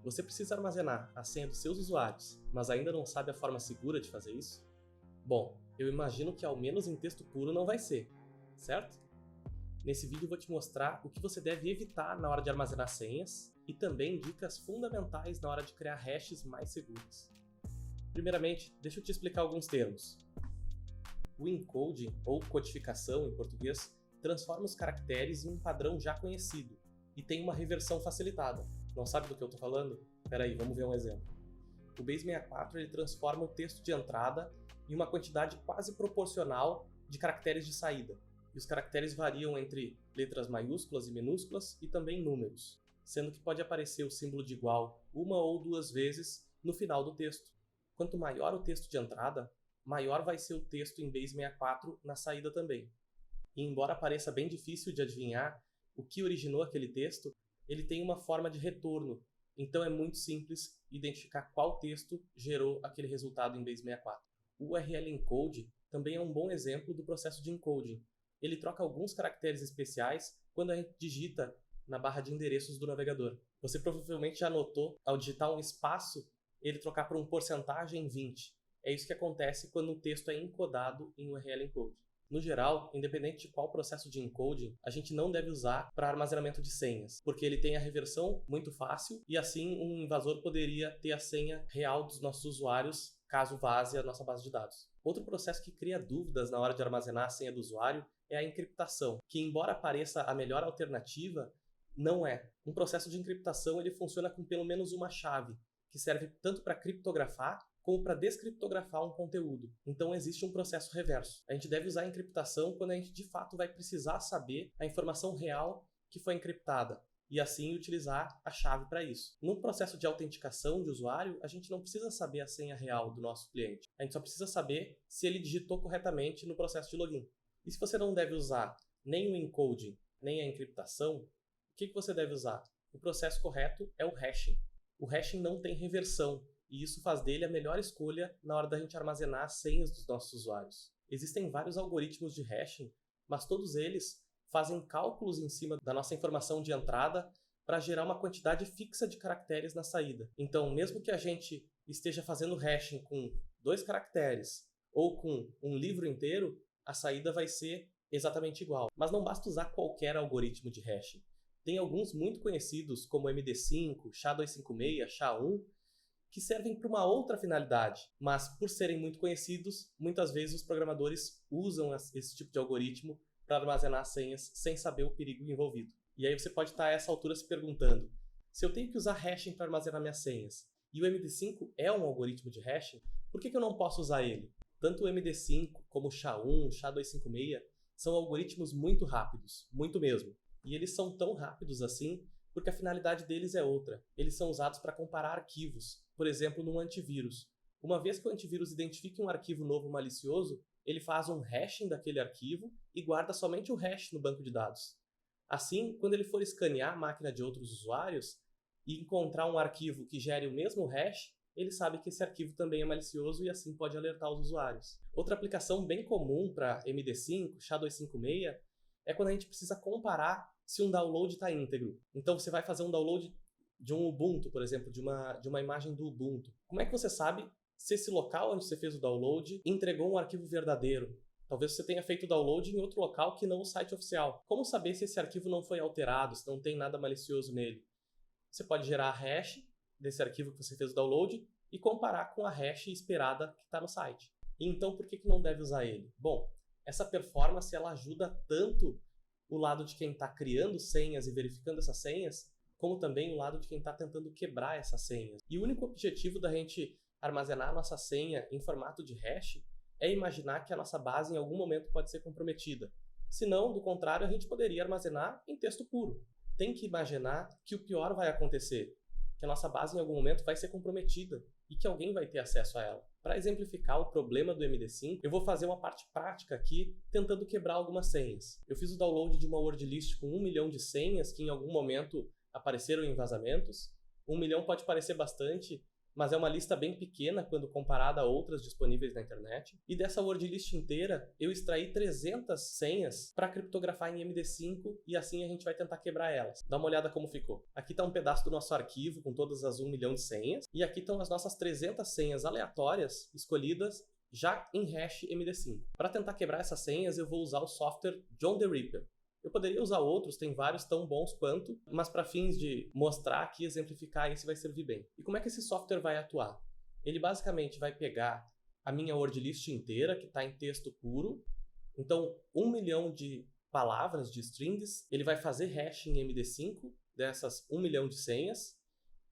Você precisa armazenar a senha dos seus usuários, mas ainda não sabe a forma segura de fazer isso? Bom, eu imagino que ao menos em texto puro não vai ser, certo? Nesse vídeo eu vou te mostrar o que você deve evitar na hora de armazenar senhas e também dicas fundamentais na hora de criar hashes mais seguros. Primeiramente, deixa eu te explicar alguns termos. O encoding, ou codificação em português, transforma os caracteres em um padrão já conhecido e tem uma reversão facilitada. Não sabe do que eu estou falando? Peraí, vamos ver um exemplo. O Base64 ele transforma o texto de entrada em uma quantidade quase proporcional de caracteres de saída. E os caracteres variam entre letras maiúsculas e minúsculas e também números, sendo que pode aparecer o símbolo de igual uma ou duas vezes no final do texto. Quanto maior o texto de entrada, maior vai ser o texto em Base64 na saída também. E embora pareça bem difícil de adivinhar o que originou aquele texto, ele tem uma forma de retorno, então é muito simples identificar qual texto gerou aquele resultado em Base64. O URL encode também é um bom exemplo do processo de encoding. Ele troca alguns caracteres especiais quando a gente digita na barra de endereços do navegador. Você provavelmente já notou, ao digitar um espaço, ele trocar por um porcentagem 20. É isso que acontece quando o texto é encodado em URL encode. No geral, independente de qual processo de encoding, a gente não deve usar para armazenamento de senhas, porque ele tem a reversão muito fácil e assim um invasor poderia ter a senha real dos nossos usuários caso vaze a nossa base de dados. Outro processo que cria dúvidas na hora de armazenar a senha do usuário é a encriptação, que embora pareça a melhor alternativa, não é. Um processo de encriptação ele funciona com pelo menos uma chave, que serve tanto para criptografar como para descriptografar um conteúdo. Então existe um processo reverso. A gente deve usar a encriptação quando a gente de fato vai precisar saber a informação real que foi encriptada e assim utilizar a chave para isso. No processo de autenticação de usuário, a gente não precisa saber a senha real do nosso cliente. A gente só precisa saber se ele digitou corretamente no processo de login. E se você não deve usar nem o encoding, nem a encriptação, o que você deve usar? O processo correto é o hashing. O hashing não tem reversão, e isso faz dele a melhor escolha na hora da gente armazenar as senhas dos nossos usuários. Existem vários algoritmos de hashing, mas todos eles fazem cálculos em cima da nossa informação de entrada para gerar uma quantidade fixa de caracteres na saída. Então, mesmo que a gente esteja fazendo hashing com 2 caracteres ou com um livro inteiro, a saída vai ser exatamente igual. Mas não basta usar qualquer algoritmo de hashing. Tem alguns muito conhecidos, como MD5, SHA-256, SHA-1, que servem para uma outra finalidade, mas por serem muito conhecidos, muitas vezes os programadores usam esse tipo de algoritmo para armazenar senhas sem saber o perigo envolvido. E aí você pode estar a essa altura se perguntando, se eu tenho que usar hashing para armazenar minhas senhas, e o MD5 é um algoritmo de hashing, por que eu não posso usar ele? Tanto o MD5 como o SHA-1, SHA-256 são algoritmos muito rápidos, muito mesmo. E eles são tão rápidos assim porque a finalidade deles é outra. Eles são usados para comparar arquivos, por exemplo, num antivírus. Uma vez que o antivírus identifique um arquivo novo malicioso, ele faz um hashing daquele arquivo e guarda somente o hash no banco de dados. Assim, quando ele for escanear a máquina de outros usuários e encontrar um arquivo que gere o mesmo hash, ele sabe que esse arquivo também é malicioso e assim pode alertar os usuários. Outra aplicação bem comum para MD5, SHA-256, é quando a gente precisa comparar se um download está íntegro. Então você vai fazer um download de um Ubuntu, por exemplo, de uma imagem do Ubuntu. Como é que você sabe se esse local onde você fez o download entregou um arquivo verdadeiro? Talvez você tenha feito o download em outro local que não o site oficial. Como saber se esse arquivo não foi alterado, se não tem nada malicioso nele? Você pode gerar a hash desse arquivo que você fez o download e comparar com a hash esperada que está no site. E então, por que não deve usar ele? Bom, essa performance ela ajuda tanto o lado de quem está criando senhas e verificando essas senhas, como também o lado de quem está tentando quebrar essas senhas. E o único objetivo da gente armazenar a nossa senha em formato de hash é imaginar que a nossa base em algum momento pode ser comprometida. Se não, do contrário, a gente poderia armazenar em texto puro. Tem que imaginar que o pior vai acontecer, que a nossa base em algum momento vai ser comprometida e que alguém vai ter acesso a ela. Para exemplificar o problema do MD5, eu vou fazer uma parte prática aqui, tentando quebrar algumas senhas. Eu fiz o download de uma word list com 1 milhão de senhas que em algum momento apareceram em vazamentos. 1 milhão pode parecer bastante, mas é uma lista bem pequena quando comparada a outras disponíveis na internet. E dessa word list inteira, eu extraí 300 senhas para criptografar em MD5 e assim a gente vai tentar quebrar elas. Dá uma olhada como ficou. Aqui está um pedaço do nosso arquivo com todas as 1 milhão de senhas e aqui estão as nossas 300 senhas aleatórias escolhidas já em hash MD5. Para tentar quebrar essas senhas, eu vou usar o software John the Ripper. Eu poderia usar outros, tem vários tão bons quanto, mas para fins de mostrar aqui, exemplificar, esse vai servir bem. E como é que esse software vai atuar? Ele basicamente vai pegar a minha word list inteira, que está em texto puro, então 1 milhão de palavras, de strings, ele vai fazer hash em MD5 dessas 1 milhão de senhas,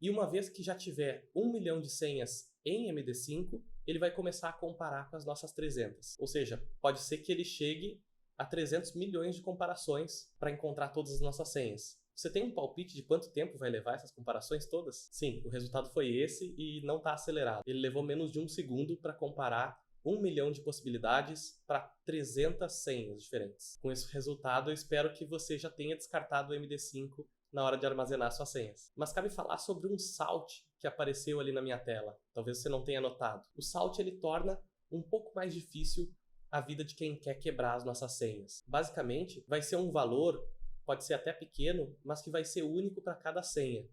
e uma vez que já tiver 1 milhão de senhas em MD5, ele vai começar a comparar com as nossas 300. Ou seja, pode ser que ele chegue a 300 milhões de comparações para encontrar todas as nossas senhas. Você tem um palpite de quanto tempo vai levar essas comparações todas? Sim, o resultado foi esse e não está acelerado. Ele levou menos de 1 segundo para comparar 1 milhão de possibilidades para 300 senhas diferentes. Com esse resultado, eu espero que você já tenha descartado o MD5 na hora de armazenar suas senhas. Mas cabe falar sobre um salt que apareceu ali na minha tela. Talvez você não tenha notado. O salt ele torna um pouco mais difícil a vida de quem quer quebrar as nossas senhas. Basicamente, vai ser um valor, pode ser até pequeno, mas que vai ser único para cada senha.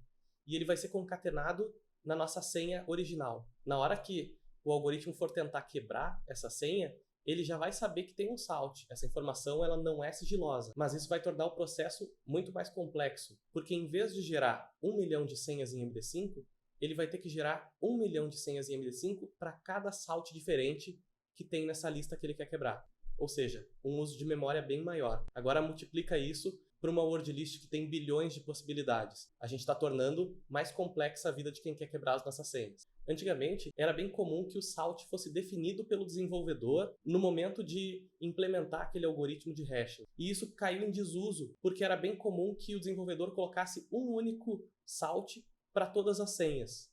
E ele vai ser concatenado na nossa senha original. Na hora que o algoritmo for tentar quebrar essa senha, ele já vai saber que tem um salt. Essa informação ela não é sigilosa, mas isso vai tornar o processo muito mais complexo, porque em vez de gerar 1 milhão de senhas em MD5, ele vai ter que gerar 1 milhão de senhas em MD5 para cada salt diferente que tem nessa lista que ele quer quebrar. Ou seja, um uso de memória bem maior. Agora multiplica isso para uma word list que tem bilhões de possibilidades. A gente está tornando mais complexa a vida de quem quer quebrar as nossas senhas. Antigamente, era bem comum que o salt fosse definido pelo desenvolvedor no momento de implementar aquele algoritmo de hashing. E isso caiu em desuso, porque era bem comum que o desenvolvedor colocasse um único salt para todas as senhas.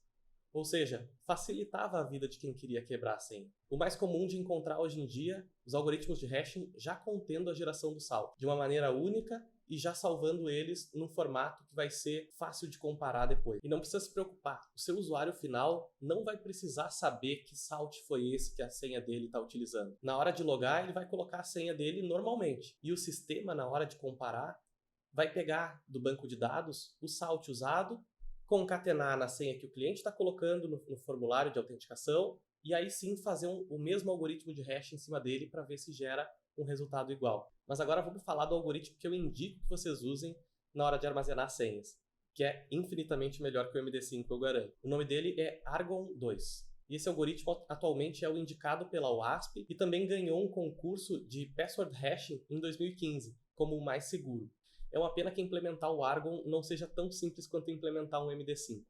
Ou seja, facilitava a vida de quem queria quebrar a senha. O mais comum de encontrar hoje em dia, os algoritmos de hashing já contendo a geração do salt, de uma maneira única e já salvando eles num formato que vai ser fácil de comparar depois. E não precisa se preocupar, o seu usuário final não vai precisar saber que salt foi esse que a senha dele está utilizando. Na hora de logar, ele vai colocar a senha dele normalmente. E o sistema, na hora de comparar, vai pegar do banco de dados o salt usado, concatenar na senha que o cliente está colocando no formulário de autenticação e aí sim fazer o mesmo algoritmo de hash em cima dele para ver se gera um resultado igual. Mas agora vamos falar do algoritmo que eu indico que vocês usem na hora de armazenar senhas, que é infinitamente melhor que o MD5, eu garanto. O nome dele é Argon 2. E esse algoritmo atualmente é o indicado pela OASP e também ganhou um concurso de Password Hashing em 2015 como o mais seguro. É uma pena que implementar o Argon não seja tão simples quanto implementar um MD5.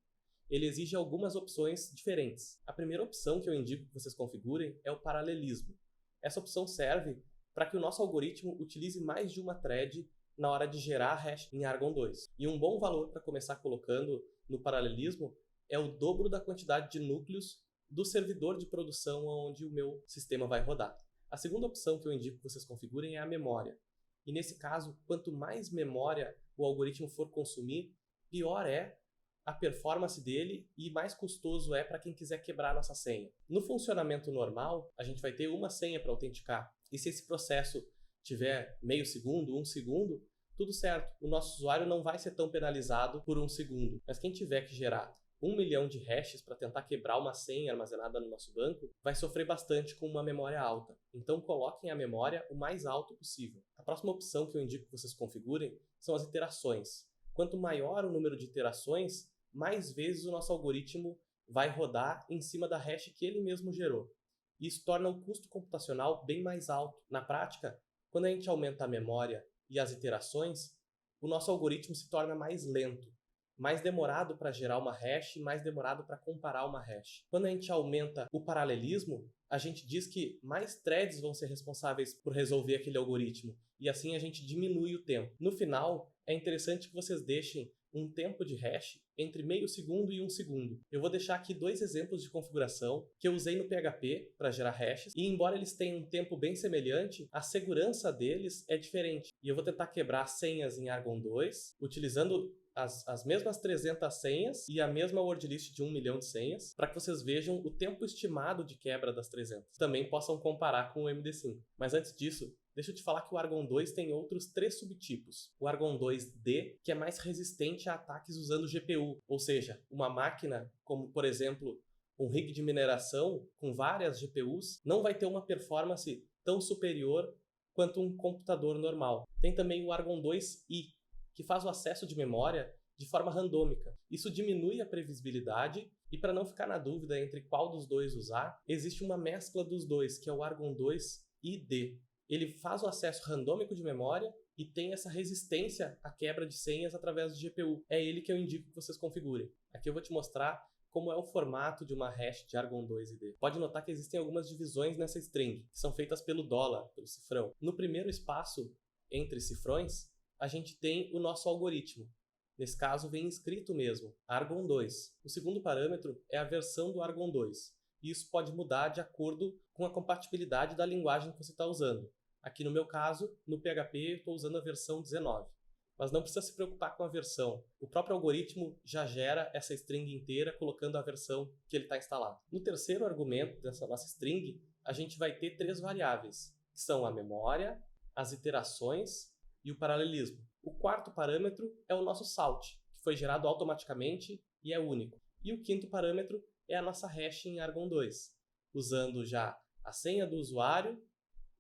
Ele exige algumas opções diferentes. A primeira opção que eu indico que vocês configurem é o paralelismo. Essa opção serve para que o nosso algoritmo utilize mais de uma thread na hora de gerar hash em Argon 2. E um bom valor para começar colocando no paralelismo é o dobro da quantidade de núcleos do servidor de produção onde o meu sistema vai rodar. A segunda opção que eu indico que vocês configurem é a memória. E nesse caso, quanto mais memória o algoritmo for consumir, pior é a performance dele e mais custoso é para quem quiser quebrar a nossa senha. No funcionamento normal, a gente vai ter uma senha para autenticar. E se esse processo tiver meio segundo, 1 segundo, tudo certo. O nosso usuário não vai ser tão penalizado por 1 segundo. Mas quem tiver que gerar 1 milhão de hashes para tentar quebrar uma senha armazenada no nosso banco, vai sofrer bastante com uma memória alta. Então coloquem a memória o mais alto possível. A próxima opção que eu indico que vocês configurem são as iterações. Quanto maior o número de iterações, mais vezes o nosso algoritmo vai rodar em cima da hash que ele mesmo gerou. Isso torna o custo computacional bem mais alto. Na prática, quando a gente aumenta a memória e as iterações, o nosso algoritmo se torna mais lento. Mais demorado para gerar uma hash, mais demorado para comparar uma hash. Quando a gente aumenta o paralelismo, a gente diz que mais threads vão ser responsáveis por resolver aquele algoritmo, e assim a gente diminui o tempo. No final, é interessante que vocês deixem um tempo de hash entre meio segundo e 1 segundo. Eu vou deixar aqui 2 exemplos de configuração que eu usei no PHP para gerar hashes, e embora eles tenham um tempo bem semelhante, a segurança deles é diferente. E eu vou tentar quebrar senhas em Argon 2, utilizando as mesmas 300 senhas e a mesma word list de 1 milhão de senhas, para que vocês vejam o tempo estimado de quebra das 300. Também possam comparar com o MD5. Mas antes disso, deixa eu te falar que o Argon 2 tem outros 3 subtipos. O Argon 2D, que é mais resistente a ataques usando GPU, ou seja, uma máquina como, por exemplo, um rig de mineração com várias GPUs não vai ter uma performance tão superior quanto um computador normal. Tem também o Argon 2I, que faz o acesso de memória de forma randômica. Isso diminui a previsibilidade e, para não ficar na dúvida entre qual dos dois usar, existe uma mescla dos dois, que é o Argon 2ID. Ele faz o acesso randômico de memória e tem essa resistência à quebra de senhas através de GPU. É ele que eu indico que vocês configurem. Aqui eu vou te mostrar como é o formato de uma hash de Argon 2ID. Pode notar que existem algumas divisões nessa string, que são feitas pelo dólar, pelo cifrão. No primeiro espaço entre cifrões, a gente tem o nosso algoritmo. Nesse caso, vem escrito mesmo, Argon 2. O segundo parâmetro é a versão do Argon 2. E isso pode mudar de acordo com a compatibilidade da linguagem que você está usando. Aqui no meu caso, no PHP, eu estou usando a versão 19. Mas não precisa se preocupar com a versão. O próprio algoritmo já gera essa string inteira colocando a versão que ele está instalado. No terceiro argumento dessa nossa string, a gente vai ter 3 variáveis, que são a memória, as iterações e o paralelismo. O quarto parâmetro é o nosso salt, que foi gerado automaticamente e é único. E o quinto parâmetro é a nossa hash em Argon 2, usando já a senha do usuário,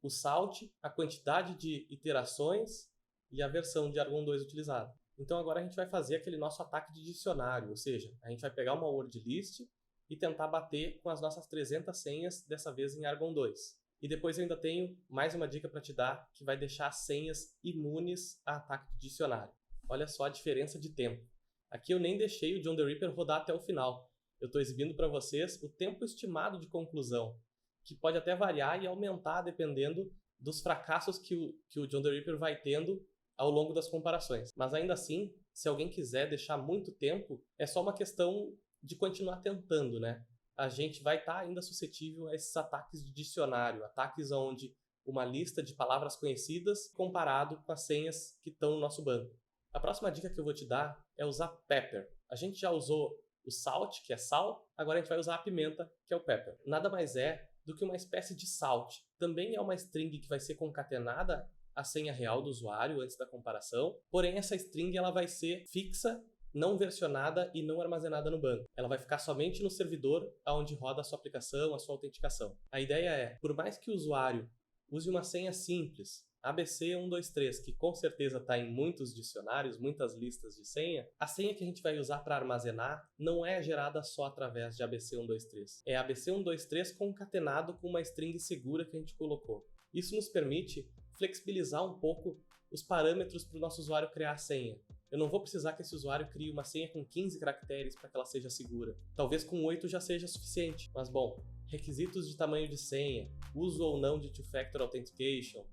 o salt, a quantidade de iterações e a versão de Argon 2 utilizada. Então agora a gente vai fazer aquele nosso ataque de dicionário, ou seja, a gente vai pegar uma word list e tentar bater com as nossas 300 senhas, dessa vez em Argon 2. E depois eu ainda tenho mais uma dica para te dar, que vai deixar as senhas imunes a ataque de dicionário. Olha só a diferença de tempo. Aqui eu nem deixei o John the Ripper rodar até o final. Eu estou exibindo para vocês o tempo estimado de conclusão, que pode até variar e aumentar dependendo dos fracassos que o John the Ripper vai tendo ao longo das comparações. Mas ainda assim, se alguém quiser deixar muito tempo, é só uma questão de continuar tentando, né? A gente vai estar ainda suscetível a esses ataques de dicionário, ataques onde uma lista de palavras conhecidas comparado com as senhas que estão no nosso banco. A próxima dica que eu vou te dar é usar pepper. A gente já usou o salt, que é sal, agora a gente vai usar a pimenta, que é o pepper. Nada mais é do que uma espécie de salt. Também é uma string que vai ser concatenada à senha real do usuário antes da comparação, porém essa string ela vai ser fixa, não versionada e não armazenada no banco. Ela vai ficar somente no servidor onde roda a sua aplicação, a sua autenticação. A ideia é, por mais que o usuário use uma senha simples, ABC123, que com certeza está em muitos dicionários, muitas listas de senha, a senha que a gente vai usar para armazenar não é gerada só através de ABC123. É ABC123 concatenado com uma string segura que a gente colocou. Isso nos permite flexibilizar um pouco os parâmetros para o nosso usuário criar a senha. Eu não vou precisar que esse usuário crie uma senha com 15 caracteres para que ela seja segura. Talvez com 8 já seja suficiente. Mas bom, requisitos de tamanho de senha, uso ou não de Two-Factor Authentication,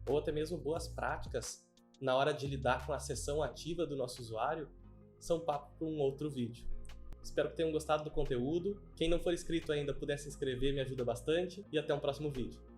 ou até mesmo boas práticas na hora de lidar com a sessão ativa do nosso usuário, são papo para um outro vídeo. Espero que tenham gostado do conteúdo. Quem não for inscrito ainda puder se inscrever, me ajuda bastante. E até um próximo vídeo.